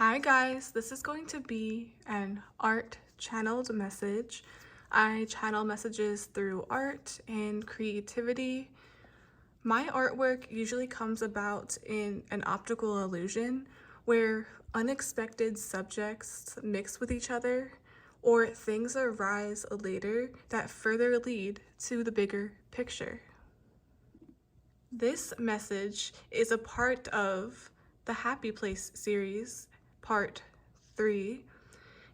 Hi guys, this is going to be an art channeled message. I channel messages through art and creativity. My artwork usually comes about in an optical illusion where unexpected subjects mix with each other or things arise later that further lead to the bigger picture. This message is a part of the Happy Place series, part 3,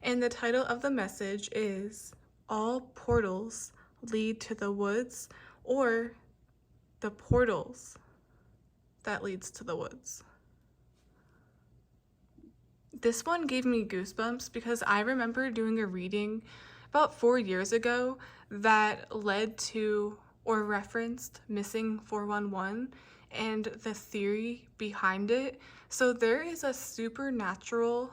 and the title of the message is All Portals Lead to the Woods, or the portals that leads to the woods. This one gave me goosebumps because I remember doing a reading about 4 years ago that led to or referenced Missing 411 and the theory behind it. So there is a supernatural,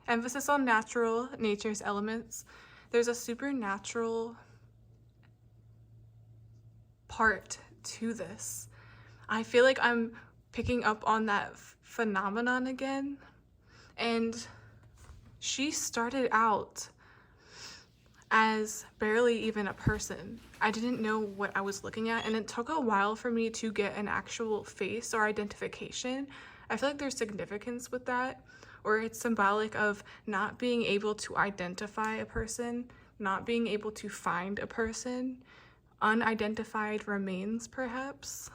emphasis on natural, nature's elements. There's a supernatural part to this. I feel like I'm picking up on that phenomenon again. And she started out as barely even a person. I didn't know what I was looking at, and it took a while for me to get an actual face or identification. I feel like there's significance with that, or it's symbolic of not being able to identify a person, not being able to find a person, unidentified remains perhaps.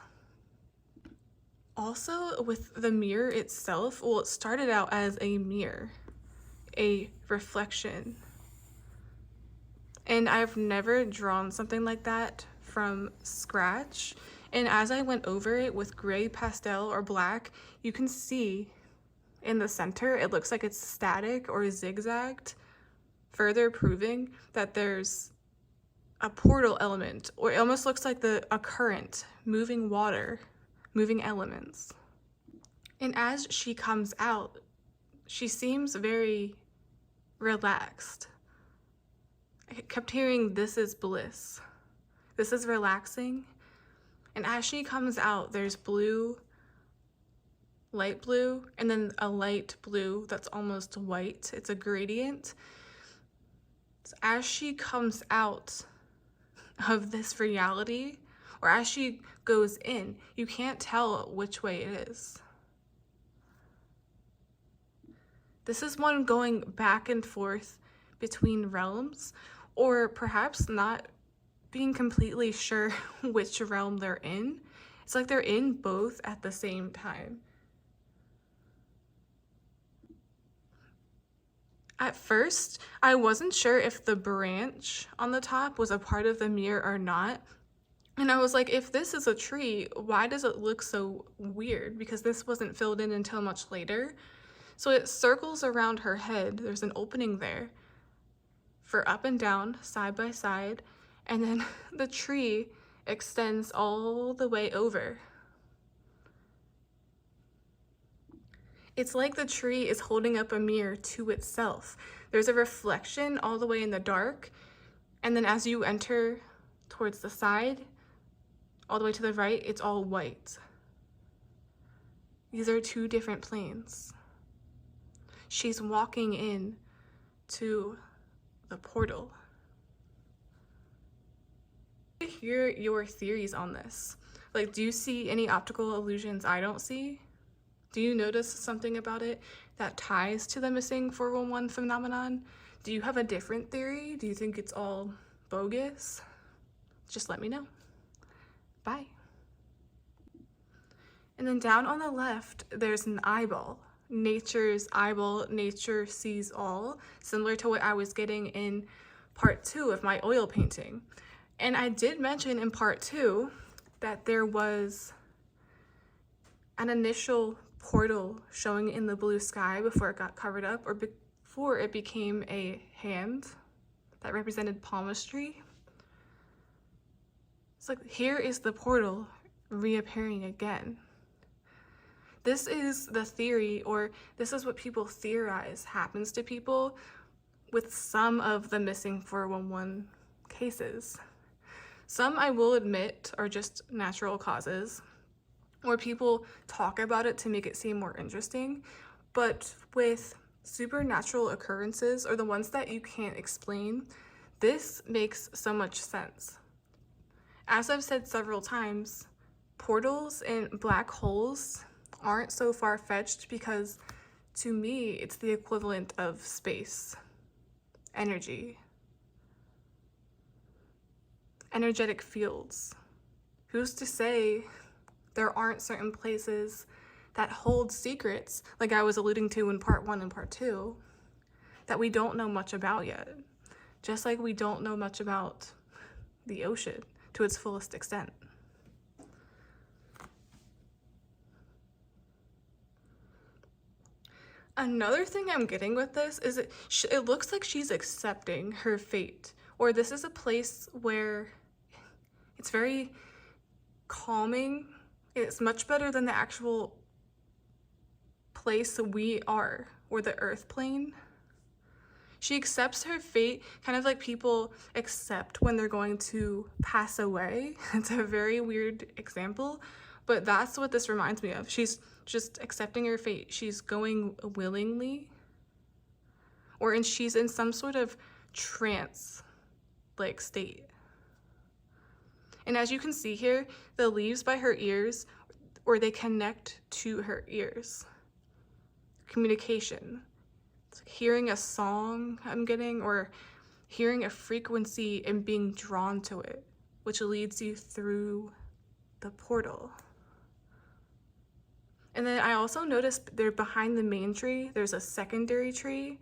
Also with the mirror itself, well, it started out as a mirror, a reflection. And I've never drawn something like that from scratch. And as I went over it with gray, pastel, or black, you can see in the center, it looks like it's static or zigzagged, further proving that there's a portal element, or it almost looks like a current, moving water, moving elements. And as she comes out, she seems very relaxed. I kept hearing, "This is bliss. This is relaxing." And as she comes out, there's blue, light blue, and then a light blue that's almost white. It's a gradient. So as she comes out of this reality, or as she goes in, you can't tell which way it is. This is one going back and forth between realms, or perhaps not being completely sure which realm they're in. It's like they're in both at the same time. At first, I wasn't sure if the branch on the top was a part of the mirror or not. And I was like, if this is a tree, why does it look so weird? Because this wasn't filled in until much later. So it circles around her head. There's an opening there for up and down, side by side. And then the tree extends all the way over. It's like the tree is holding up a mirror to itself. There's a reflection all the way in the dark. And then as you enter towards the side, all the way to the right, it's all white. These are two different planes. She's walking in to the portal. I hear your theories on this. Like, do you see any optical illusions I don't see? Do you notice something about it that ties to the missing 411 phenomenon? Do you have a different theory? Do you think it's all bogus? Just let me know. Bye. And then down on the left, there's an eyeball. Nature's eyeball, nature sees all, similar to what I was getting in part 2 of my oil painting. And I did mention in part 2 that there was an initial portal showing in the blue sky before it got covered up, or before it became a hand that represented palmistry. It's like, here is the portal reappearing again. This is the theory, or this is what people theorize happens to people with some of the missing 411 cases. Some, I will admit, are just natural causes, or people talk about it to make it seem more interesting, But with supernatural occurrences, or the ones that you can't explain, this makes so much sense. As I've said several times, portals and black holes aren't so far-fetched because to me, it's the equivalent of space, energy, energetic fields. Who's to say there aren't certain places that hold secrets, like I was alluding to in part 1 and part 2, that we don't know much about yet? Just like we don't know much about the ocean to its fullest extent. Another thing I'm getting with this is it looks like she's accepting her fate, or this is a place where it's very calming. It's much better than the actual place we are, or the earth plane. She accepts her fate, kind of like people accept when they're going to pass away. It's a very weird example, but that's what this reminds me of. She's just accepting her fate. She's going willingly, she's in some sort of trance-like state. And as you can see here, the leaves by her ears, or they connect to her ears. Communication. It's like hearing a song I'm getting, or hearing a frequency and being drawn to it, which leads you through the portal. And then I also noticed there behind the main tree, there's a secondary tree,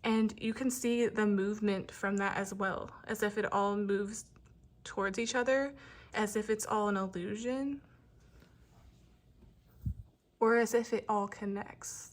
and you can see the movement from that as well, as if it all moves towards each other, as if it's all an illusion, or as if it all connects.